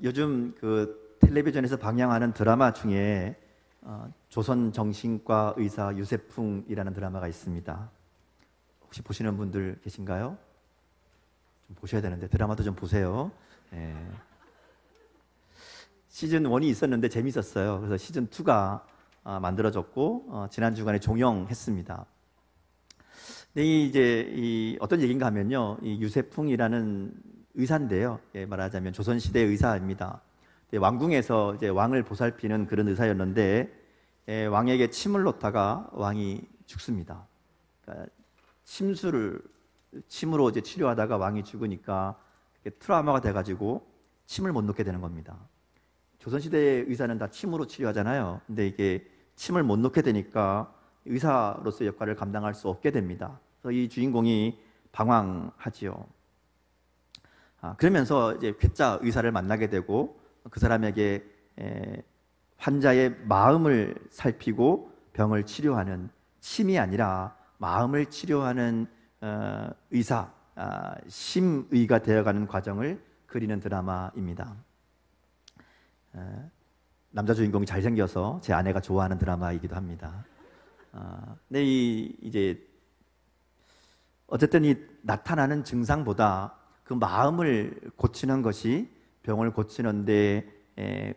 요즘 그 텔레비전에서 방영하는 드라마 중에 조선정신과 의사 유세풍이라는 드라마가 있습니다. 혹시 보시는 분들 계신가요? 좀 보셔야 되는데 드라마도 좀 보세요. 예. 시즌 1이 있었는데 재밌었어요. 그래서 시즌 2가 만들어졌고 지난 주간에 종영했습니다. 근데 이제 어떤 얘기인가 하면요, 이 유세풍이라는 의사인데요. 예, 말하자면 조선시대 의사입니다. 왕궁에서 이제 왕을 보살피는 그런 의사였는데 왕에게 침을 놓다가 왕이 죽습니다. 그러니까 침으로 이제 치료하다가 왕이 죽으니까 트라우마가 돼가지고 침을 못 놓게 되는 겁니다. 조선시대의 의사는 다 침으로 치료하잖아요. 근데 이게 침을 못 놓게 되니까 의사로서의 역할을 감당할 수 없게 됩니다. 그래서 이 주인공이 방황하지요. 그러면서 이제 괴짜 의사를 만나게 되고 그 사람에게 환자의 마음을 살피고 병을 치료하는, 침이 아니라 마음을 치료하는 의사, 심의가 되어가는 과정을 그리는 드라마입니다. 남자 주인공이 잘생겨서 제 아내가 좋아하는 드라마이기도 합니다. 근데 이제 어쨌든 이 나타나는 증상보다 그 마음을 고치는 것이 병을 고치는데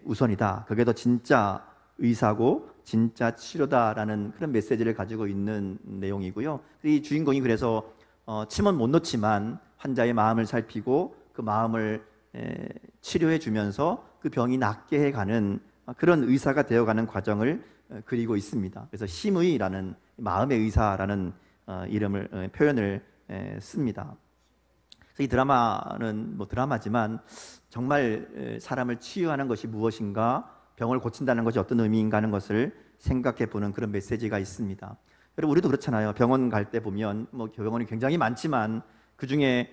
우선이다. 그게 더 진짜 의사고 진짜 치료다라는 그런 메시지를 가지고 있는 내용이고요. 이 주인공이 그래서 침은 못 놓지만 환자의 마음을 살피고 그 마음을 치료해 주면서 그 병이 낫게 해가는 그런 의사가 되어가는 과정을 그리고 있습니다. 그래서 심의라는, 마음의 의사라는 표현을 씁니다. 그래서 이 드라마는 드라마지만 정말 사람을 치유하는 것이 무엇인가, 병을 고친다는 것이 어떤 의미인가 하는 것을 생각해 보는 그런 메시지가 있습니다. 여러분, 우리도 그렇잖아요. 병원 갈 때 보면 병원이 굉장히 많지만 그 중에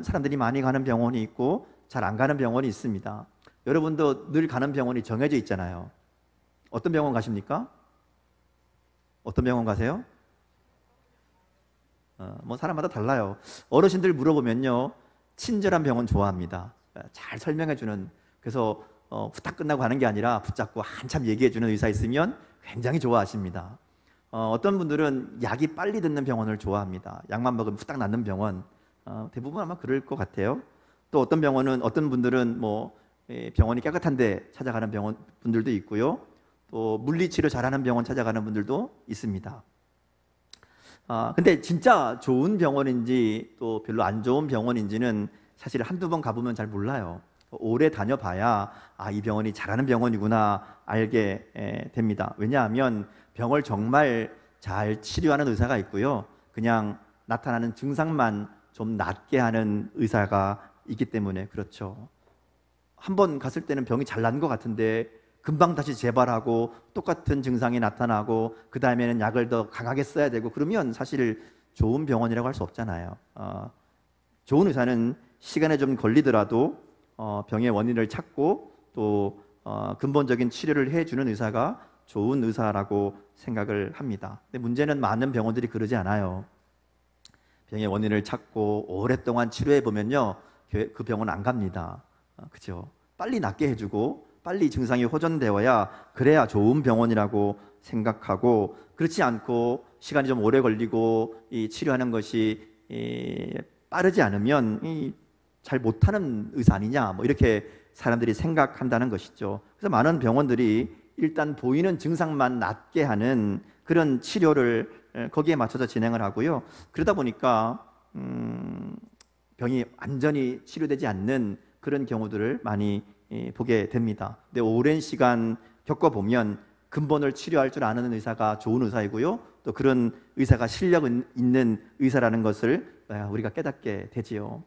사람들이 많이 가는 병원이 있고 잘 안 가는 병원이 있습니다. 여러분도 늘 가는 병원이 정해져 있잖아요. 어떤 병원 가십니까? 어떤 병원 가세요? 사람마다 달라요. 어르신들 물어보면요, 친절한 병원 좋아합니다. 잘 설명해주는, 그래서 후딱 끝나고 가는 게 아니라 붙잡고 한참 얘기해주는 의사 있으면 굉장히 좋아하십니다. 어떤 분들은 약이 빨리 듣는 병원을 좋아합니다. 약만 먹으면 후딱 낫는 병원, 대부분 아마 그럴 것 같아요. 또 어떤 분들은 병원이 깨끗한데 찾아가는 분들도 있고요. 또 물리치료 잘하는 병원 찾아가는 분들도 있습니다. 근데 진짜 좋은 병원인지 또 별로 안 좋은 병원인지는 사실 한두 번 가보면 잘 몰라요. 오래 다녀봐야 이 병원이 잘하는 병원이구나 알게 됩니다. 왜냐하면 병을 정말 잘 치료하는 의사가 있고요, 그냥 나타나는 증상만 좀 낫게 하는 의사가 있기 때문에 그렇죠. 한 번 갔을 때는 병이 잘 난 것 같은데 금방 다시 재발하고 똑같은 증상이 나타나고 그 다음에는 약을 더 강하게 써야 되고 그러면 사실 좋은 병원이라고 할 수 없잖아요. 좋은 의사는 시간에 좀 걸리더라도 병의 원인을 찾고 또 근본적인 치료를 해주는 의사가 좋은 의사라고 생각을 합니다. 근데 문제는 많은 병원들이 그러지 않아요. 병의 원인을 찾고 오랫동안 치료해 보면요, 그 병원 안 갑니다. 그죠? 빨리 낫게 해주고 빨리 증상이 호전되어야 그래야 좋은 병원이라고 생각하고, 그렇지 않고 시간이 좀 오래 걸리고 이 치료하는 것이 빠르지 않으면 잘 못하는 의사 아니냐, 이렇게 사람들이 생각한다는 것이죠. 그래서 많은 병원들이 일단 보이는 증상만 낫게 하는 그런 치료를 거기에 맞춰서 진행을 하고요. 그러다 보니까 병이 완전히 치료되지 않는 그런 경우들을 많이 보게 됩니다. 근데 오랜 시간 겪어보면 근본을 치료할 줄 아는 의사가 좋은 의사이고요, 또 그런 의사가 실력 있는 의사라는 것을 우리가 깨닫게 되지요.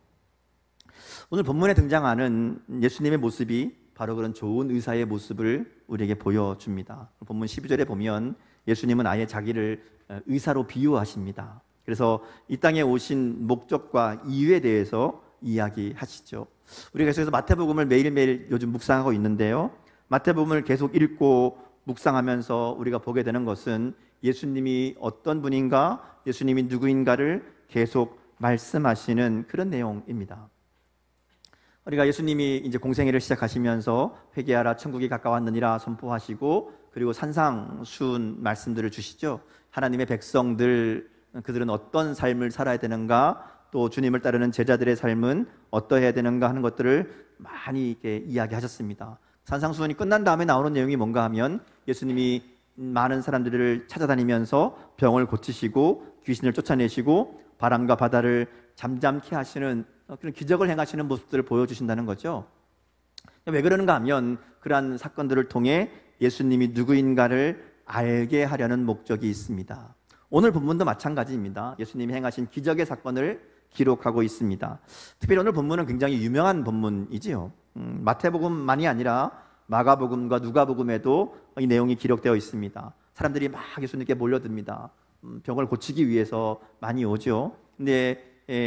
오늘 본문에 등장하는 예수님의 모습이 바로 그런 좋은 의사의 모습을 우리에게 보여줍니다. 본문 12절에 보면 예수님은 아예 자기를 의사로 비유하십니다. 그래서 이 땅에 오신 목적과 이유에 대해서 이야기하시죠. 우리가 계속해서 마태복음을 매일매일 요즘 묵상하고 있는데요, 마태복음을 계속 읽고 묵상하면서 우리가 보게 되는 것은 예수님이 어떤 분인가, 예수님이 누구인가를 계속 말씀하시는 그런 내용입니다. 우리가 예수님이 이제 공생애를 시작하시면서 회개하라 천국이 가까웠느니라 선포하시고, 그리고 산상수훈 말씀들을 주시죠. 하나님의 백성들, 그들은 어떤 삶을 살아야 되는가, 또 주님을 따르는 제자들의 삶은 어떠해야 되는가 하는 것들을 많이 이렇게 이야기하셨습니다. 산상수훈이 끝난 다음에 나오는 내용이 뭔가 하면, 예수님이 많은 사람들을 찾아다니면서 병을 고치시고 귀신을 쫓아내시고 바람과 바다를 잠잠케 하시는 그런 기적을 행하시는 모습들을 보여주신다는 거죠. 왜 그러는가 하면, 그러한 사건들을 통해 예수님이 누구인가를 알게 하려는 목적이 있습니다. 오늘 본문도 마찬가지입니다. 예수님이 행하신 기적의 사건을 기록하고 있습니다. 특별히 오늘 본문은 굉장히 유명한 본문이지요. 마태복음만이 아니라 마가복음과 누가복음에도 이 내용이 기록되어 있습니다. 사람들이 막 예수님께 몰려듭니다. 병을 고치기 위해서 많이 오죠. 근데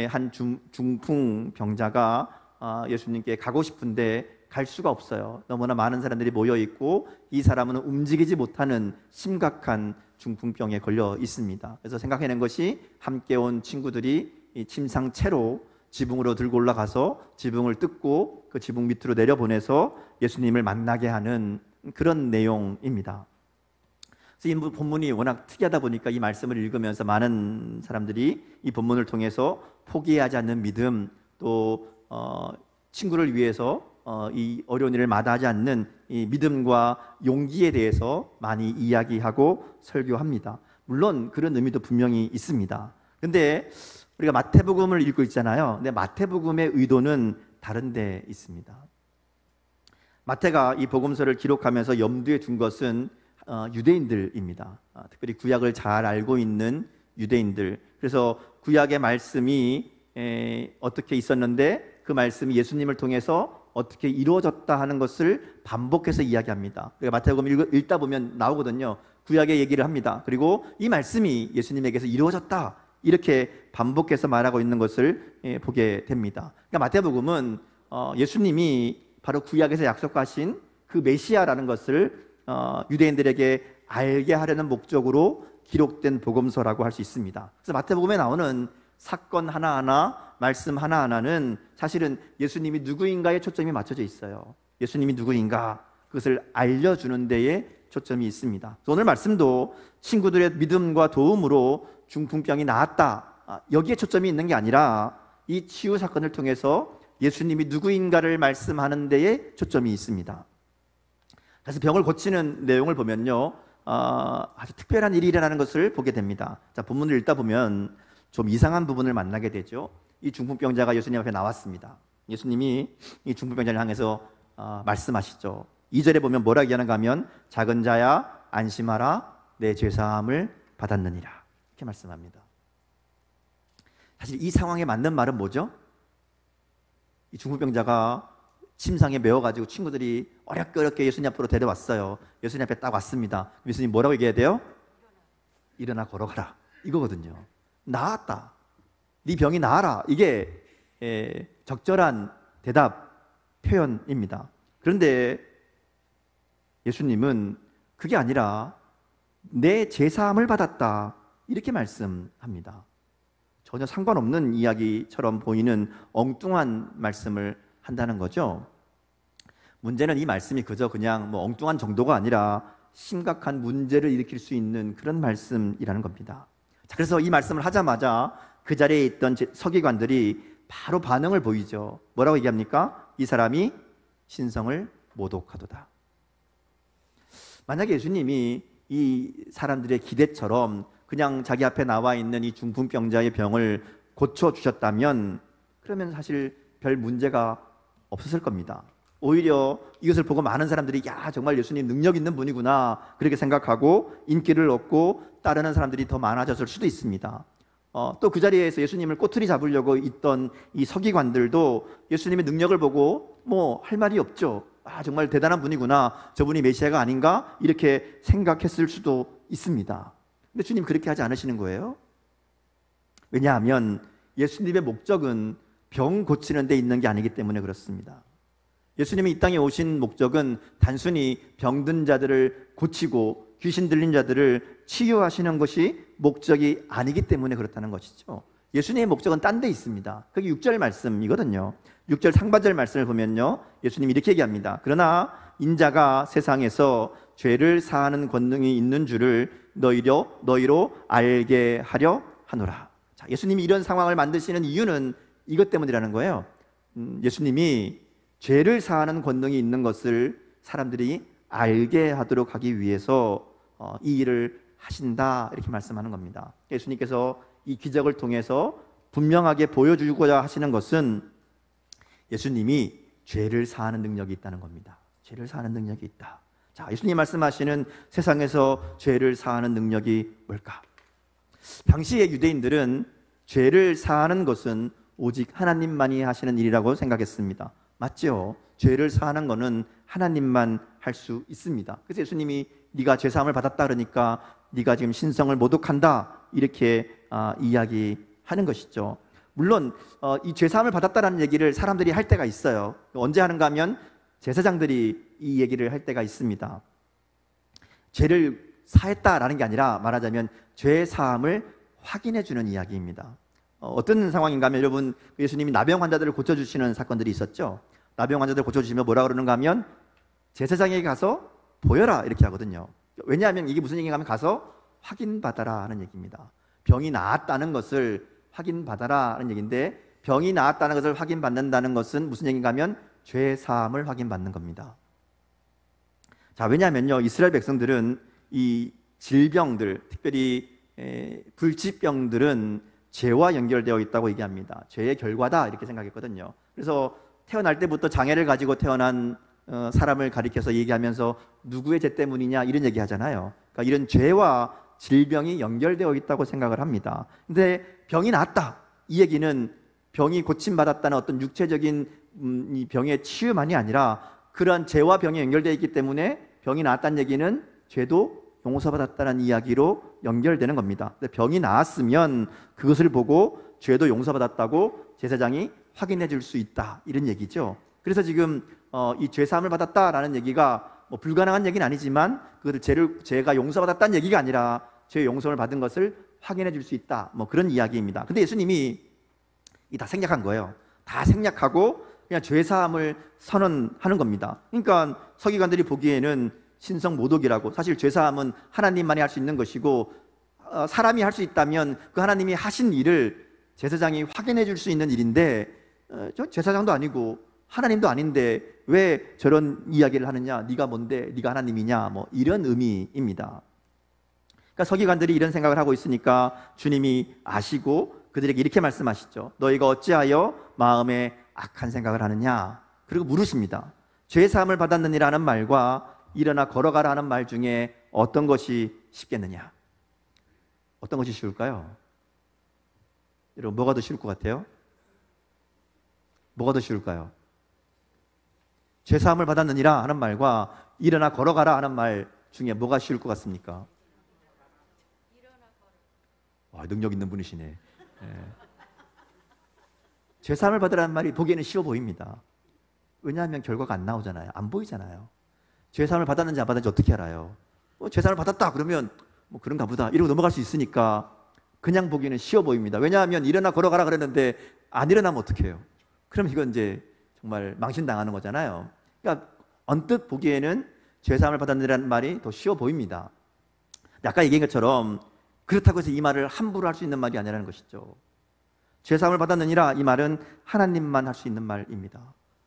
한 중풍 병자가 예수님께 가고 싶은데 갈 수가 없어요. 너무나 많은 사람들이 모여 있고, 이 사람은 움직이지 못하는 심각한 중풍병에 걸려 있습니다. 그래서 생각해낸 것이, 함께 온 친구들이 이 침상채로 지붕으로 들고 올라가서 지붕을 뜯고 그 지붕 밑으로 내려보내서 예수님을 만나게 하는 그런 내용입니다. 그래서 이 본문이 워낙 특이하다 보니까 이 말씀을 읽으면서 많은 사람들이 이 본문을 통해서 포기하지 않는 믿음, 또 친구를 위해서 이 어려운 일을 마다하지 않는 이 믿음과 용기에 대해서 많이 이야기하고 설교합니다. 물론 그런 의미도 분명히 있습니다. 근데 우리가 마태복음을 읽고 있잖아요. 근데 마태복음의 의도는 다른 데 있습니다. 마태가 이 복음서를 기록하면서 염두에 둔 것은 유대인들입니다. 특별히 구약을 잘 알고 있는 유대인들. 그래서 구약의 말씀이 어떻게 있었는데 그 말씀이 예수님을 통해서 어떻게 이루어졌다 하는 것을 반복해서 이야기합니다. 그러니까 마태복음 읽다 보면 나오거든요. 구약의 얘기를 합니다. 그리고 이 말씀이 예수님에게서 이루어졌다, 이렇게 반복해서 말하고 있는 것을 보게 됩니다. 그러니까 마태복음은 예수님이 바로 구약에서 약속하신 그 메시아라는 것을 유대인들에게 알게 하려는 목적으로 기록된 복음서라고 할 수 있습니다. 그래서 마태복음에 나오는 사건 하나하나, 말씀 하나하나는 사실은 예수님이 누구인가에 초점이 맞춰져 있어요. 예수님이 누구인가, 그것을 알려주는 데에 초점이 있습니다. 오늘 말씀도 친구들의 믿음과 도움으로 중풍병이 나았다, 여기에 초점이 있는 게 아니라 이 치유 사건을 통해서 예수님이 누구인가를 말씀하는 데에 초점이 있습니다. 그래서 병을 고치는 내용을 보면요, 아주 특별한 일이 일어나는 것을 보게 됩니다. 자, 본문을 읽다 보면 좀 이상한 부분을 만나게 되죠. 이 중풍병자가 예수님 앞에 나왔습니다. 예수님이 이 중풍병자를 향해서 말씀하시죠. 2절에 보면 뭐라 얘기하는가 하면, 작은 자야 안심하라, 내 죄사함을 받았느니라, 이렇게 말씀합니다. 사실 이 상황에 맞는 말은 뭐죠? 이 중풍병자가 침상에 메워가지고 친구들이 어렵게 예수님 앞으로 데려왔어요. 예수님 앞에 딱 왔습니다. 예수님 뭐라고 얘기해야 돼요? 일어나 걸어가라, 이거거든요. 나았다, 네 병이 나아라, 이게 적절한 대답 표현입니다. 그런데 예수님은 그게 아니라 내 제사함을 받았다, 이렇게 말씀합니다. 전혀 상관없는 이야기처럼 보이는 엉뚱한 말씀을 한다는 거죠. 문제는 이 말씀이 그냥 엉뚱한 정도가 아니라 심각한 문제를 일으킬 수 있는 그런 말씀이라는 겁니다. 자, 그래서 이 말씀을 하자마자 그 자리에 있던 서기관들이 바로 반응을 보이죠. 뭐라고 얘기합니까? 이 사람이 신성을 모독하도다. 만약에 예수님이 이 사람들의 기대처럼 그냥 자기 앞에 나와 있는 이 중풍병자의 병을 고쳐주셨다면, 그러면 사실 별 문제가 없었을 겁니다. 오히려 이것을 보고 많은 사람들이 야, 정말 예수님 능력 있는 분이구나, 그렇게 생각하고 인기를 얻고 따르는 사람들이 더 많아졌을 수도 있습니다. 또 그 자리에서 예수님을 꼬투리 잡으려고 있던 이 서기관들도 예수님의 능력을 보고 할 말이 없죠. 아, 정말 대단한 분이구나, 저분이 메시아가 아닌가, 이렇게 생각했을 수도 있습니다. 근데 주님 그렇게 하지 않으시는 거예요. 왜냐하면 예수님의 목적은 병 고치는 데 있는 게 아니기 때문에 그렇습니다. 예수님이 이 땅에 오신 목적은 단순히 병든 자들을 고치고 귀신 들린 자들을 치유하시는 것이 목적이 아니기 때문에 그렇다는 것이죠. 예수님의 목적은 딴 데 있습니다. 그게 6절 말씀이거든요. 6절 상반절 말씀을 보면요, 예수님이 이렇게 얘기합니다. 그러나 인자가 세상에서 죄를 사하는 권능이 있는 줄을 너희로 알게 하려 하노라. 자, 예수님이 이런 상황을 만드시는 이유는 이것 때문이라는 거예요. 예수님이 죄를 사하는 권능이 있는 것을 사람들이 알게 하도록 하기 위해서 이 일을 하신다, 이렇게 말씀하는 겁니다. 예수님께서 이 기적을 통해서 분명하게 보여주고자 하시는 것은 예수님이 죄를 사하는 능력이 있다는 겁니다. 죄를 사하는 능력이 있다. 자, 예수님 말씀하시는 세상에서 죄를 사하는 능력이 뭘까? 당시의 유대인들은 죄를 사하는 것은 오직 하나님만이 하시는 일이라고 생각했습니다. 맞죠? 죄를 사하는 것은 하나님만 할 수 있습니다. 그래서 예수님이 네가 죄사함을 받았다 그러니까 네가 지금 신성을 모독한다, 이렇게 이야기하는 것이죠. 물론 이 죄사함을 받았다라는 얘기를 사람들이 할 때가 있어요. 언제 하는가 하면 제사장들이 이 얘기를 할 때가 있습니다. 죄를 사했다라는 게 아니라 말하자면 죄 사함을 확인해 주는 이야기입니다. 어떤 상황인가 하면, 여러분, 예수님이 나병 환자들을 고쳐주시는 사건들이 있었죠. 나병 환자들을 고쳐주시면 뭐라 그러는가 하면 제사장에게 가서 보여라, 이렇게 하거든요. 왜냐하면 이게 무슨 얘기인가 하면 가서 확인받아라 하는 얘기입니다. 병이 나았다는 것을 확인받아라 하는 얘기인데, 병이 나았다는 것을 확인받는다는 것은 무슨 얘기인가 하면 죄 사함을 확인받는 겁니다. 자, 왜냐하면요, 이스라엘 백성들은 이 질병들, 특별히 불치병들은 죄와 연결되어 있다고 얘기합니다. 죄의 결과다, 이렇게 생각했거든요. 그래서 태어날 때부터 장애를 가지고 태어난 사람을 가리켜서 얘기하면서 누구의 죄 때문이냐, 이런 얘기 하잖아요. 그러니까 이런 죄와 질병이 연결되어 있다고 생각을 합니다. 근데 병이 나았다, 이 얘기는 병이 고침받았다는 어떤 육체적인 이 병의 치유만이 아니라 그러한 죄와 병이 연결되어 있기 때문에 병이 나았다는 얘기는 죄도 용서받았다는 이야기로 연결되는 겁니다. 병이 나았으면 그것을 보고 죄도 용서받았다고 제사장이 확인해 줄 수 있다, 이런 얘기죠. 그래서 지금 이 죄사함을 받았다라는 얘기가 뭐 불가능한 얘기는 아니지만 그것을 죄가 용서받았다는 얘기가 아니라 죄 용서를 받은 것을 확인해 줄 수 있다, 뭐 그런 이야기입니다. 근데 예수님이 이 다 생략한 거예요. 다 생략하고 그냥 죄사함을 선언하는 겁니다. 그러니까 서기관들이 보기에는 신성 모독이라고, 사실 죄사함은 하나님만이 할 수 있는 것이고 사람이 할 수 있다면 그 하나님이 하신 일을 제사장이 확인해 줄 수 있는 일인데 저 제사장도 아니고 하나님도 아닌데 왜 저런 이야기를 하느냐, 네가 뭔데, 네가 하나님이냐, 뭐 이런 의미입니다. 그러니까 서기관들이 이런 생각을 하고 있으니까 주님이 아시고 그들에게 이렇게 말씀하시죠. 너희가 어찌하여 마음에 악한 생각을 하느냐, 그리고 물으십니다. 죄사함을 받았느니라는 말과 일어나 걸어가라는 말 중에 어떤 것이 쉽겠느냐? 어떤 것이 쉬울까요? 여러분, 뭐가 더 쉬울 것 같아요? 뭐가 더 쉬울까요? 죄사함을 받았느니라 하는 말과 일어나 걸어가라 하는 말 중에 뭐가 쉬울 것 같습니까? 와, 능력 있는 분이시네. 네. 죄사함을 받으라는 말이 보기에는 쉬워 보입니다. 왜냐하면 결과가 안 나오잖아요. 안 보이잖아요. 죄사함을 받았는지 안 받았는지 어떻게 알아요? 죄사함을 받았다 그러면 뭐 그런가 보다 이러고 넘어갈 수 있으니까 그냥 보기에는 쉬워 보입니다. 왜냐하면 일어나 걸어가라 그랬는데 안 일어나면 어떡해요? 그럼 이건 이제 정말 망신당하는 거잖아요. 그러니까 언뜻 보기에는 죄사함을 받았느라는 말이 더 쉬워 보입니다. 근데 아까 얘기한 것처럼 그렇다고 해서 이 말을 함부로 할 수 있는 말이 아니라는 것이죠. 죄사함을 받았느니라, 이 말은 하나님만 할 수 있는 말입니다.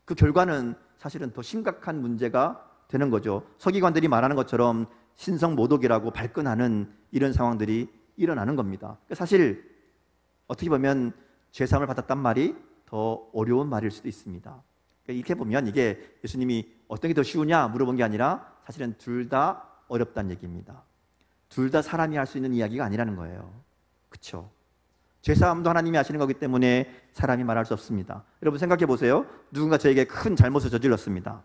그 결과는 사실은 더 심각한 문제가 되는 거죠. 서기관들이 말하는 것처럼 신성 모독이라고 발끈하는 이런 상황들이 일어나는 겁니다. 사실 어떻게 보면 죄사함을 받았단 말이 더 어려운 말일 수도 있습니다. 이렇게 보면 이게 예수님이 어떤 게 더 쉬우냐 물어본 게 아니라 사실은 둘 다 어렵다는 얘기입니다. 둘 다 사람이 할 수 있는 이야기가 아니라는 거예요. 그렇죠? 죄사함도 하나님이 하시는 거기 때문에 사람이 말할 수 없습니다. 여러분 생각해 보세요. 누군가 저에게 큰 잘못을 저질렀습니다.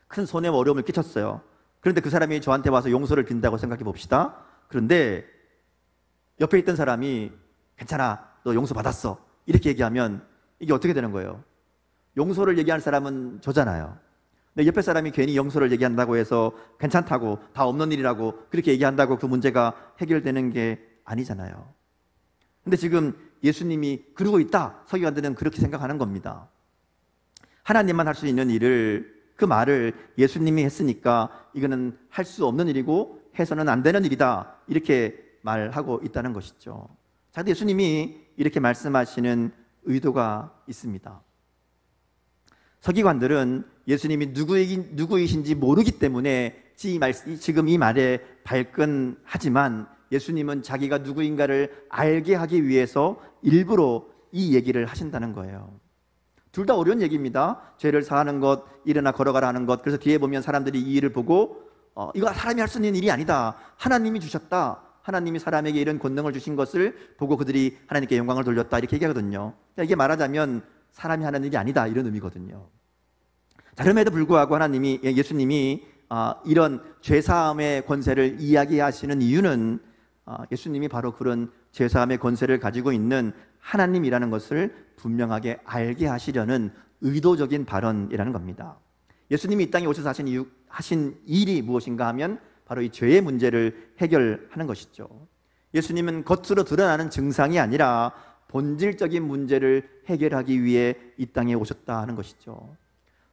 큰 손해와 어려움을 끼쳤어요. 그런데 그 사람이 저한테 와서 용서를 빈다고 생각해 봅시다. 그런데 옆에 있던 사람이 괜찮아, 너 용서 받았어, 이렇게 얘기하면 이게 어떻게 되는 거예요? 용서를 얘기하는 사람은 저잖아요. 근데 옆에 사람이 괜히 용서를 얘기한다고 해서 괜찮다고, 다 없는 일이라고 그렇게 얘기한다고 그 문제가 해결되는 게 아니잖아요. 근데 지금 예수님이 그러고 있다, 서기관들은 그렇게 생각하는 겁니다. 하나님만 할 수 있는 일을, 그 말을 예수님이 했으니까 이거는 할 수 없는 일이고 해서는 안 되는 일이다, 이렇게 말하고 있다는 것이죠. 자, 근데 예수님이 이렇게 말씀하시는 의도가 있습니다. 서기관들은 예수님이 누구이신지 모르기 때문에 지금 이 말에 발끈하지만, 예수님은 자기가 누구인가를 알게 하기 위해서 일부러 이 얘기를 하신다는 거예요. 둘 다 어려운 얘기입니다. 죄를 사하는 것, 일어나 걸어가라 하는 것. 그래서 뒤에 보면 사람들이 이 일을 보고 이거 사람이 할 수 있는 일이 아니다, 하나님이 주셨다, 하나님이 사람에게 이런 권능을 주신 것을 보고 그들이 하나님께 영광을 돌렸다, 이렇게 얘기하거든요. 이게 말하자면 사람이 하는 일이 아니다, 이런 의미거든요. 자, 그럼에도 불구하고 예수님이 이런 죄사함의 권세를 이야기하시는 이유는 예수님이 바로 그런 죄사함의 권세를 가지고 있는 하나님이라는 것을 분명하게 알게 하시려는 의도적인 발언이라는 겁니다. 예수님이 이 땅에 오셔서 하신 일이 무엇인가 하면 바로 이 죄의 문제를 해결하는 것이죠. 예수님은 겉으로 드러나는 증상이 아니라 본질적인 문제를 해결하기 위해 이 땅에 오셨다 하는 것이죠.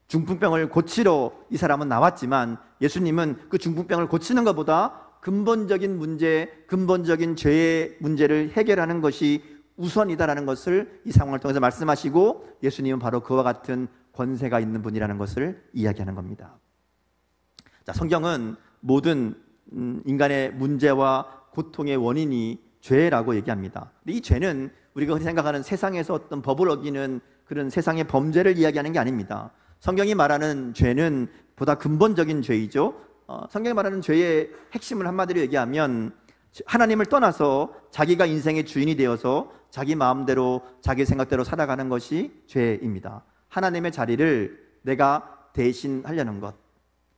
중풍병을 고치러 이 사람은 나왔지만, 예수님은 그 중풍병을 고치는 것보다 근본적인 문제, 근본적인 죄의 문제를 해결하는 것이 우선이다라는 것을 이 상황을 통해서 말씀하시고, 예수님은 바로 그와 같은 권세가 있는 분이라는 것을 이야기하는 겁니다. 자, 성경은 모든 인간의 문제와 고통의 원인이 죄라고 얘기합니다. 근데 이 죄는 우리가 흔히 생각하는 세상에서 어떤 법을 어기는 그런 세상의 범죄를 이야기하는 게 아닙니다. 성경이 말하는 죄는 보다 근본적인 죄이죠. 성경이 말하는 죄의 핵심을 한마디로 얘기하면, 하나님을 떠나서 자기가 인생의 주인이 되어서 자기 마음대로 자기 생각대로 살아가는 것이 죄입니다. 하나님의 자리를 내가 대신하려는 것,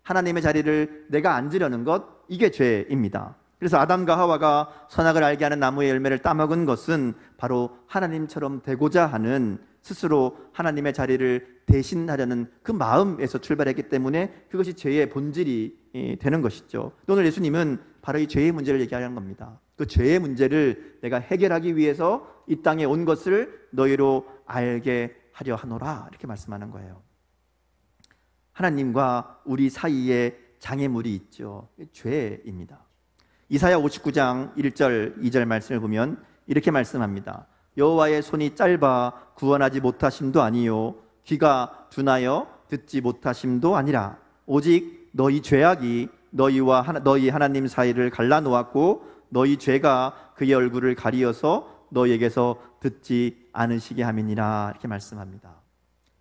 하나님의 자리를 내가 앉으려는 것, 이게 죄입니다. 그래서 아담과 하와가 선악을 알게 하는 나무의 열매를 따먹은 것은 바로 하나님처럼 되고자 하는, 스스로 하나님의 자리를 대신하려는 그 마음에서 출발했기 때문에 그것이 죄의 본질이 되는 것이죠. 오늘 예수님은 바로 이 죄의 문제를 얘기하는 겁니다. 그 죄의 문제를 내가 해결하기 위해서 이 땅에 온 것을 너희로 알게 하려 하노라, 이렇게 말씀하는 거예요. 하나님과 우리 사이에 장애물이 있죠. 죄입니다. 이사야 59장 1절 2절 말씀을 보면 이렇게 말씀합니다. 여호와의 손이 짧아 구원하지 못하심도 아니요, 귀가 둔하여 듣지 못하심도 아니라, 오직 너희 죄악이 너희와 너희 하나님 사이를 갈라놓았고 너희 죄가 그의 얼굴을 가리어서 너희에게서 듣지 않으시게 함이니라, 이렇게 말씀합니다.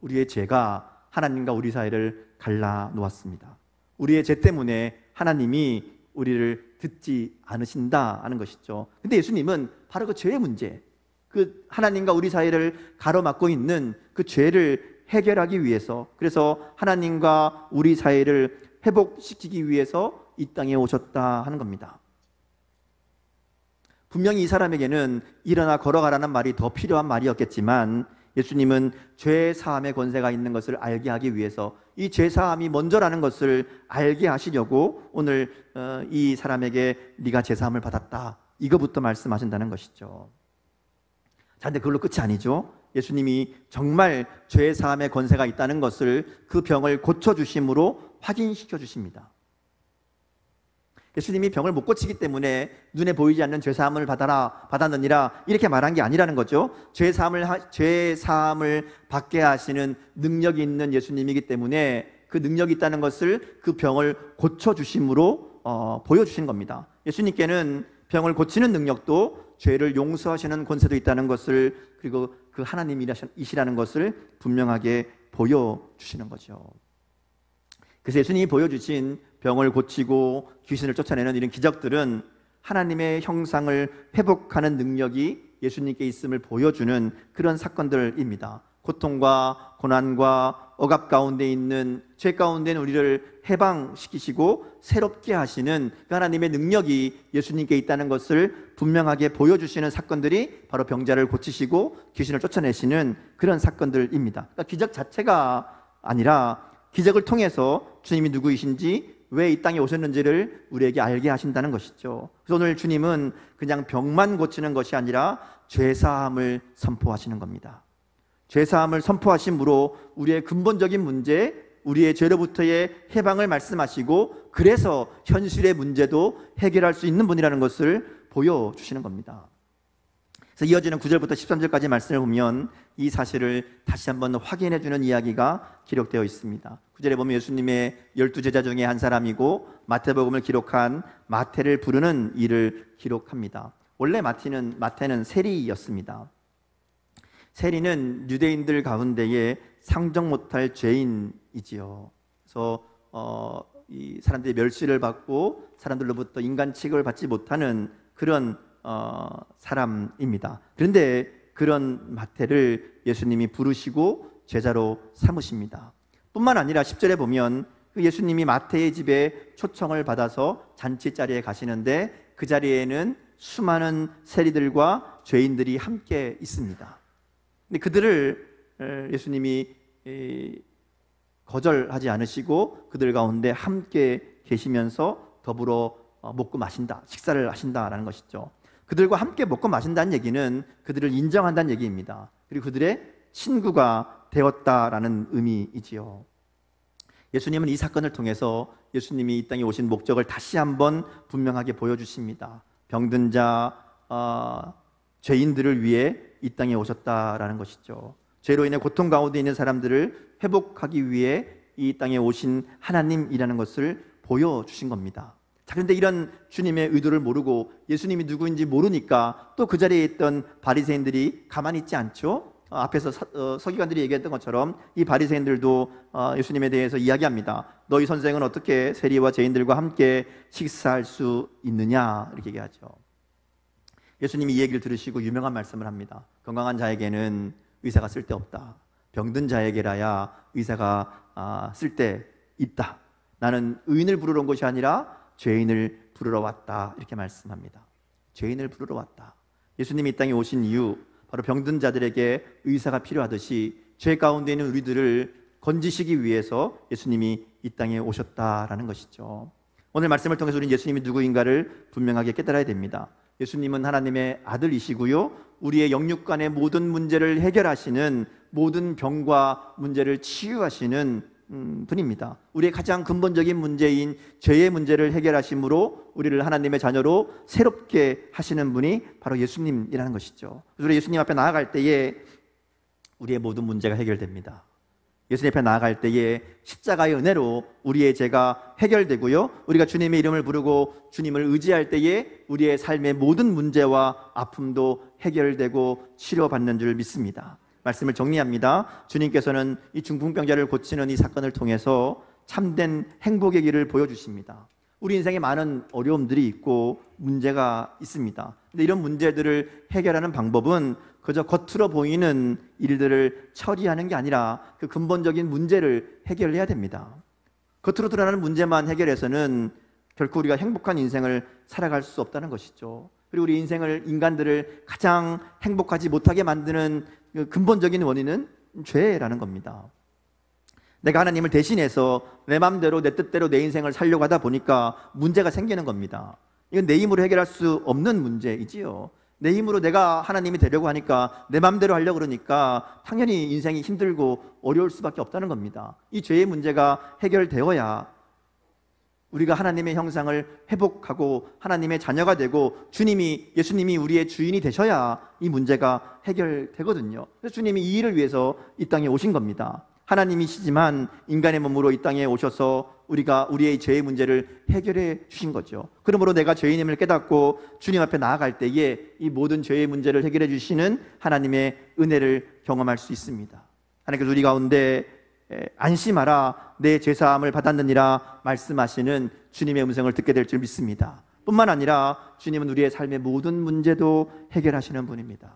우리의 죄가 하나님과 우리 사이를 갈라놓았습니다. 우리의 죄 때문에 하나님이 우리를 듣지 않으신다 하는 것이죠. 근데 예수님은 바로 그 죄의 문제, 그 하나님과 우리 사이를 가로막고 있는 그 죄를 해결하기 위해서, 그래서 하나님과 우리 사이를 회복시키기 위해서 이 땅에 오셨다 하는 겁니다. 분명히 이 사람에게는 일어나 걸어가라는 말이 더 필요한 말이었겠지만, 예수님은 죄 사함의 권세가 있는 것을 알게 하기 위해서, 이 죄 사함이 먼저라는 것을 알게 하시려고 오늘 이 사람에게 네가 죄 사함을 받았다, 이거부터 말씀하신다는 것이죠. 자, 근데 그걸로 끝이 아니죠. 예수님이 정말 죄 사함의 권세가 있다는 것을 그 병을 고쳐주심으로 확인시켜 주십니다. 예수님이 병을 못 고치기 때문에 눈에 보이지 않는 죄 사함을 받았느니라, 이렇게 말한 게 아니라는 거죠. 죄 사함을 받게 하시는 능력이 있는 예수님이기 때문에 그 능력이 있다는 것을 그 병을 고쳐주심으로 보여주신 겁니다. 예수님께는 병을 고치는 능력도, 죄를 용서하시는 권세도 있다는 것을, 그리고 그 하나님이시라는 것을 분명하게 보여주시는 거죠. 그래서 예수님이 보여주신 병을 고치고 귀신을 쫓아내는 이런 기적들은 하나님의 형상을 회복하는 능력이 예수님께 있음을 보여주는 그런 사건들입니다. 고통과 고난과 억압 가운데 있는, 죄 가운데 있는 우리를 해방시키시고 새롭게 하시는 그 하나님의 능력이 예수님께 있다는 것을 분명하게 보여주시는 사건들이 바로 병자를 고치시고 귀신을 쫓아내시는 그런 사건들입니다. 그러니까 기적 자체가 아니라 기적을 통해서 주님이 누구이신지, 왜 이 땅에 오셨는지를 우리에게 알게 하신다는 것이죠. 그래서 오늘 주님은 그냥 병만 고치는 것이 아니라 죄사함을 선포하시는 겁니다. 죄사함을 선포하심으로 우리의 근본적인 문제, 우리의 죄로부터의 해방을 말씀하시고 그래서 현실의 문제도 해결할 수 있는 분이라는 것을 보여주시는 겁니다. 그래서 이어지는 9절부터 13절까지 말씀을 보면 이 사실을 다시 한번 확인해 주는 이야기가 기록되어 있습니다. 9절에 보면 예수님의 12제자 중에 한 사람이고 마태복음을 기록한 마태를 부르는 일을 기록합니다. 원래 마태는 세리였습니다. 세리는 유대인들 가운데에 상정 못할 죄인이지요. 그래서 이 사람들이 멸시를 받고 사람들로부터 인간 취급을 받지 못하는 그런 사람입니다. 그런데 그런 마태를 예수님이 부르시고 제자로 삼으십니다. 뿐만 아니라 10절에 보면 예수님이 마태의 집에 초청을 받아서 잔치 자리에 가시는데 그 자리에는 수많은 세리들과 죄인들이 함께 있습니다. 근데 그들을 예수님이 거절하지 않으시고 그들 가운데 함께 계시면서 더불어 먹고 마신다, 식사를 하신다라는 것이죠. 그들과 함께 먹고 마신다는 얘기는 그들을 인정한다는 얘기입니다. 그리고 그들의 친구가 되었다라는 의미이지요. 예수님은 이 사건을 통해서 예수님이 이 땅에 오신 목적을 다시 한번 분명하게 보여주십니다. 병든 자, 죄인들을 위해 이 땅에 오셨다라는 것이죠. 죄로 인해 고통 가운데 있는 사람들을 회복하기 위해 이 땅에 오신 하나님이라는 것을 보여주신 겁니다. 자, 그런데 이런 주님의 의도를 모르고 예수님이 누구인지 모르니까 또 그 자리에 있던 바리새인들이 가만히 있지 않죠. 앞에서 서기관들이 얘기했던 것처럼 이 바리새인들도 예수님에 대해서 이야기합니다. 너희 선생은 어떻게 세리와 죄인들과 함께 식사할 수 있느냐 이렇게 얘기하죠. 예수님이 이 얘기를 들으시고 유명한 말씀을 합니다. 건강한 자에게는 의사가 쓸데없다. 병든 자에게라야 의사가 쓸데있다. 나는 의인을 부르러 온 것이 아니라 죄인을 부르러 왔다 이렇게 말씀합니다. 죄인을 부르러 왔다. 예수님이 이 땅에 오신 이유 바로 병든 자들에게 의사가 필요하듯이 죄 가운데 있는 우리들을 건지시기 위해서 예수님이 이 땅에 오셨다라는 것이죠. 오늘 말씀을 통해서 우리는 예수님이 누구인가를 분명하게 깨달아야 됩니다. 예수님은 하나님의 아들이시고요, 우리의 영육간의 모든 문제를 해결하시는, 모든 병과 문제를 치유하시는 분입니다. 우리의 가장 근본적인 문제인 죄의 문제를 해결하심으로 우리를 하나님의 자녀로 새롭게 하시는 분이 바로 예수님이라는 것이죠. 그래서 우리 예수님 앞에 나아갈 때에 우리의 모든 문제가 해결됩니다. 예수님 앞에 나아갈 때에 십자가의 은혜로 우리의 죄가 해결되고요, 우리가 주님의 이름을 부르고 주님을 의지할 때에 우리의 삶의 모든 문제와 아픔도 해결되고 치료받는 줄 믿습니다. 말씀을 정리합니다. 주님께서는 이 중풍병자를 고치는 이 사건을 통해서 참된 행복의 길을 보여주십니다. 우리 인생에 많은 어려움들이 있고 문제가 있습니다. 근데 이런 문제들을 해결하는 방법은 그저 겉으로 보이는 일들을 처리하는 게 아니라 그 근본적인 문제를 해결해야 됩니다. 겉으로 드러나는 문제만 해결해서는 결코 우리가 행복한 인생을 살아갈 수 없다는 것이죠. 그리고 우리 인간들을 가장 행복하지 못하게 만드는 그 근본적인 원인은 죄라는 겁니다. 내가 하나님을 대신해서 내 마음대로 내 뜻대로 내 인생을 살려고 하다 보니까 문제가 생기는 겁니다. 이건 내 힘으로 해결할 수 없는 문제이지요. 내 힘으로 내가 하나님이 되려고 하니까 내 마음대로 하려고 그러니까 당연히 인생이 힘들고 어려울 수밖에 없다는 겁니다. 이 죄의 문제가 해결되어야 우리가 하나님의 형상을 회복하고 하나님의 자녀가 되고 예수님이 우리의 주인이 되셔야 이 문제가 해결되거든요. 그래서 주님이 이 일을 위해서 이 땅에 오신 겁니다. 하나님이시지만 인간의 몸으로 이 땅에 오셔서 우리의 죄의 문제를 해결해 주신 거죠. 그러므로 내가 죄인임을 깨닫고 주님 앞에 나아갈 때에 이 모든 죄의 문제를 해결해 주시는 하나님의 은혜를 경험할 수 있습니다. 하나님께서 우리 가운데 안심하라 내 죄사함을 받았느니라 말씀하시는 주님의 음성을 듣게 될 줄 믿습니다. 뿐만 아니라 주님은 우리의 삶의 모든 문제도 해결하시는 분입니다.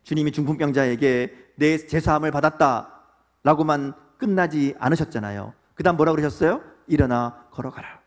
주님이 중풍병자에게 내 죄사함을 받았다 라고만 끝나지 않으셨잖아요. 그 다음 뭐라고 그러셨어요? 일어나 걸어가라.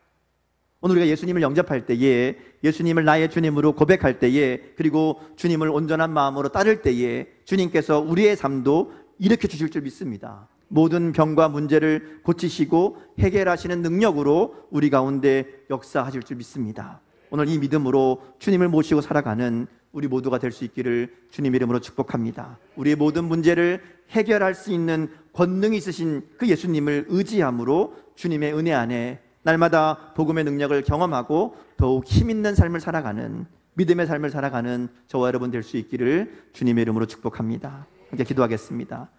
오늘 우리가 예수님을 영접할 때에, 예수님을 나의 주님으로 고백할 때에, 그리고 주님을 온전한 마음으로 따를 때에 주님께서 우리의 삶도 일으켜 주실 줄 믿습니다. 모든 병과 문제를 고치시고 해결하시는 능력으로 우리 가운데 역사하실 줄 믿습니다. 오늘 이 믿음으로 주님을 모시고 살아가는 우리 모두가 될 수 있기를 주님 이름으로 축복합니다. 우리의 모든 문제를 해결할 수 있는 권능이 있으신 그 예수님을 의지함으로 주님의 은혜 안에 날마다 복음의 능력을 경험하고 더욱 힘있는 삶을 살아가는, 믿음의 삶을 살아가는 저와 여러분 될 수 있기를 주님의 이름으로 축복합니다. 함께 기도하겠습니다.